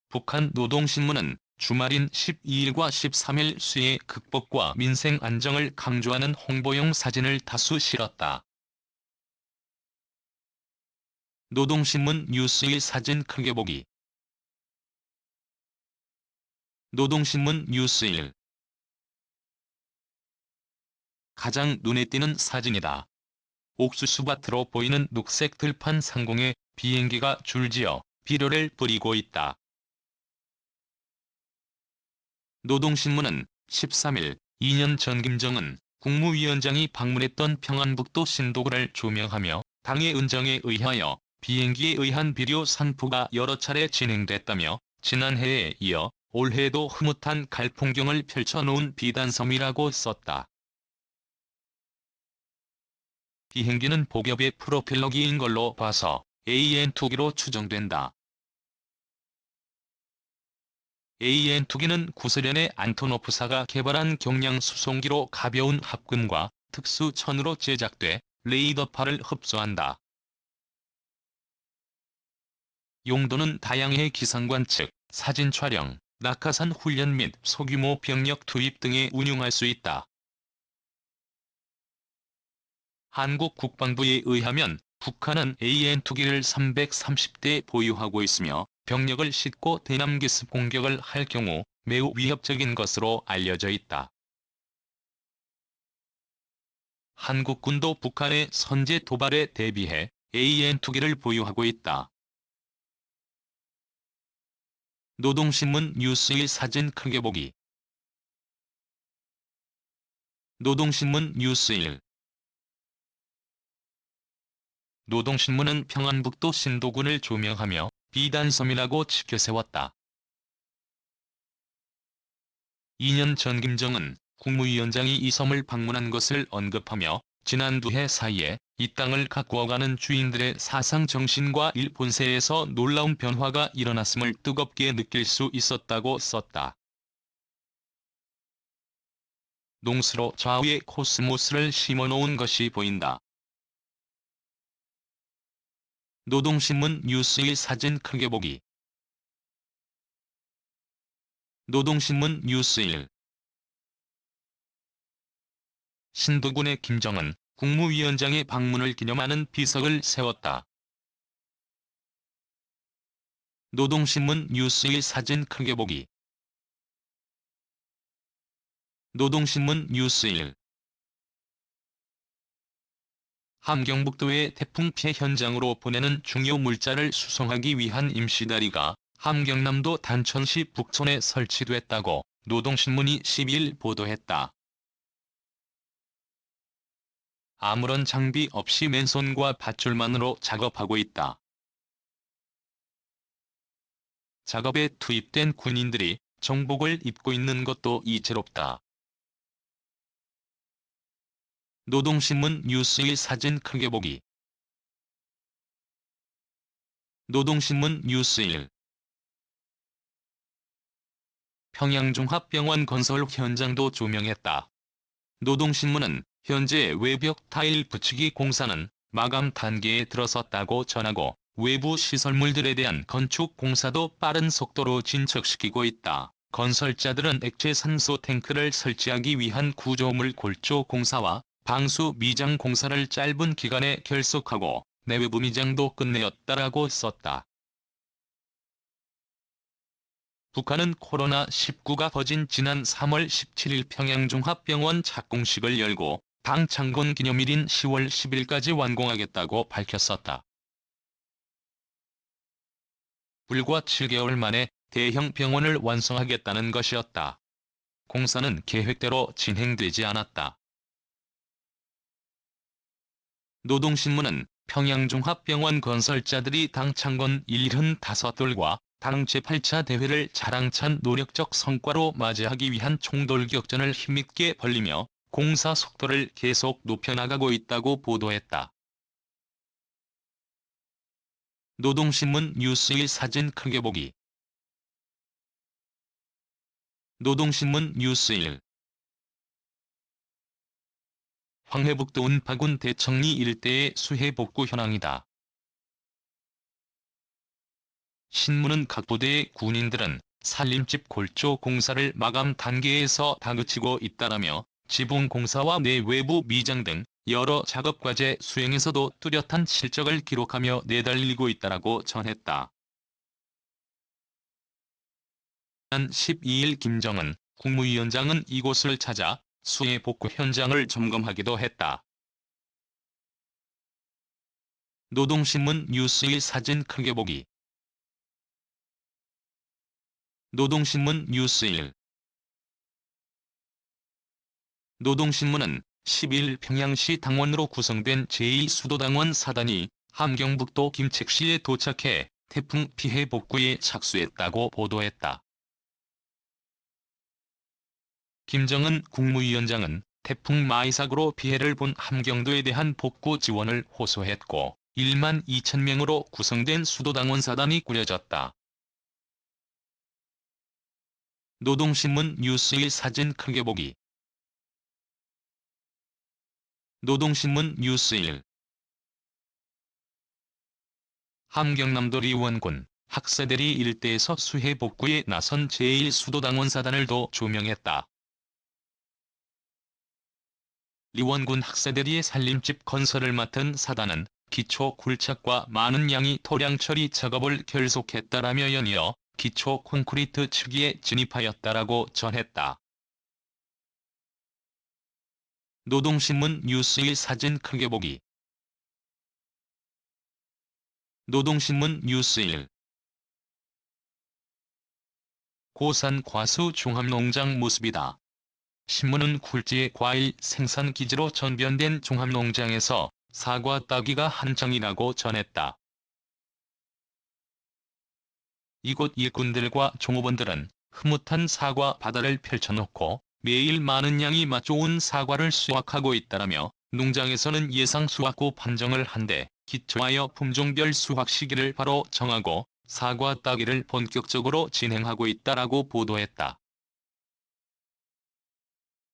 북한 노동신문은 주말인 12일과 13일 수해 극복과 민생 안정을 강조하는 홍보용 사진을 다수 실었다. 노동신문 뉴스일 사진 크게 보기. 노동신문 뉴스일. 가장 눈에 띄는 사진이다. 옥수수밭으로 보이는 녹색 들판 상공에 비행기가 줄지어 비료를 뿌리고 있다. 노동신문은 13일 2년 전 김정은 국무위원장이 방문했던 평안북도 신도군을 조명하며 당의 은정에 의하여 비행기에 의한 비료 산포가 여러 차례 진행됐다며 지난해에 이어 올해에도 흐뭇한 갈풍경을 펼쳐놓은 비단섬이라고 썼다. 비행기는 복엽의 프로펠러기인 걸로 봐서 AN2기로 추정된다. AN2기는 구소련의 안토노프사가 개발한 경량 수송기로 가벼운 합금과 특수 천으로 제작돼 레이더파를 흡수한다. 용도는 다양해 기상관측, 사진 촬영, 낙하산 훈련 및 소규모 병력 투입 등에 운용할 수 있다. 한국 국방부에 의하면 북한은 AN2기를 330대 보유하고 있으며 병력을 싣고 대남기습 공격을 할 경우 매우 위협적인 것으로 알려져 있다. 한국군도 북한의 선제 도발에 대비해 AN2기를 보유하고 있다. 노동신문 뉴스일 사진 크게 보기. 노동신문 뉴스일. 노동신문은 평안북도 신도군을 조명하며 비단섬이라고 지켜세웠다. 2년 전 김정은 국무위원장이 이 섬을 방문한 것을 언급하며 지난 두 해 사이에 이 땅을 가꾸어가는 주인들의 사상 정신과 일본세에서 놀라운 변화가 일어났음을 뜨겁게 느낄 수 있었다고 썼다. 농수로 좌우에 코스모스를 심어놓은 것이 보인다. 노동신문 뉴스일 사진 크게 보기. 노동신문 뉴스일. 신도군의 김정은 국무위원장의 방문을 기념하는 비석을 세웠다. 노동신문 뉴스일 사진 크게 보기. 노동신문 뉴스일. 함경북도의 태풍 피해 현장으로 보내는 중요 물자를 수송하기 위한 임시다리가 함경남도 단천시 북촌에 설치됐다고 노동신문이 12일 보도했다. 아무런 장비 없이 맨손과 밧줄만으로 작업하고 있다. 작업에 투입된 군인들이 정복을 입고 있는 것도 이채롭다. 노동신문 뉴스일 사진 크게 보기. 노동신문 뉴스일. 평양종합병원 건설 현장도 조명했다. 노동신문은 현재 외벽 타일 붙이기 공사는 마감 단계에 들어섰다고 전하고 외부 시설물들에 대한 건축 공사도 빠른 속도로 진척시키고 있다. 건설자들은 액체 산소 탱크를 설치하기 위한 구조물 골조 공사와 방수 미장 공사를 짧은 기간에 결속하고 내외부 미장도 끝내었다라고 썼다. 북한은 코로나19가 퍼진 지난 3월 17일 평양종합병원 착공식을 열고 당 창건 기념일인 10월 10일까지 완공하겠다고 밝혔었다. 불과 7개월 만에 대형 병원을 완성하겠다는 것이었다. 공사는 계획대로 진행되지 않았다. 노동신문은 평양종합병원 건설자들이 당 창건 75돌과 당 제8차 대회를 자랑찬 노력적 성과로 맞이하기 위한 총돌격전을 힘있게 벌리며 공사 속도를 계속 높여나가고 있다고 보도했다. 노동신문 뉴스일 사진 크게 보기. 노동신문 뉴스일. 황해북도 운파군 대청리 일대의 수해 복구 현황이다. 신문은 각 부대의 군인들은 산림집 골조 공사를 마감 단계에서 다그치고 있다라며 지붕 공사와 내외부 미장 등 여러 작업 과제 수행에서도 뚜렷한 실적을 기록하며 내달리고 있다라고 전했다. 지난 12일 김정은 국무위원장은 이곳을 찾아 수해 복구 현장을 점검하기도 했다. 노동신문 뉴스일 사진 크게 보기. 노동신문 뉴스일. 노동신문은 10일 평양시 당원으로 구성된 제2수도당원 사단이 함경북도 김책시에 도착해 태풍 피해 복구에 착수했다고 보도했다. 김정은 국무위원장은 태풍 마이삭으로 피해를 본 함경도에 대한 복구 지원을 호소했고 1만 2천 명으로 구성된 수도당원 사단이 꾸려졌다. 노동신문 뉴스일 사진 크게 보기. 노동신문 뉴스일. 함경남도 리원군 학사대리 일대에서 수해 복구에 나선 제1수도당원 사단을도 조명했다. 리원군 학사대리의 산림집 건설을 맡은 사단은 기초 굴착과 많은 양의 토량 처리 작업을 결속했다라며 연이어 기초 콘크리트 측기에 진입하였다라고 전했다. 노동신문 뉴스일 사진 크게 보기. 노동신문 뉴스일. 고산 과수 종합농장 모습이다. 신문은 굴지의 과일 생산 기지로 전변된 종합농장에서 사과 따기가 한창이라고 전했다. 이곳 일꾼들과 종업원들은 흐뭇한 사과 바다를 펼쳐놓고 매일 많은 양이 맛 좋은 사과를 수확하고 있다라며 농장에서는 예상 수확고 판정을 한데 기초하여 품종별 수확 시기를 바로 정하고 사과 따기를 본격적으로 진행하고 있다라고 보도했다.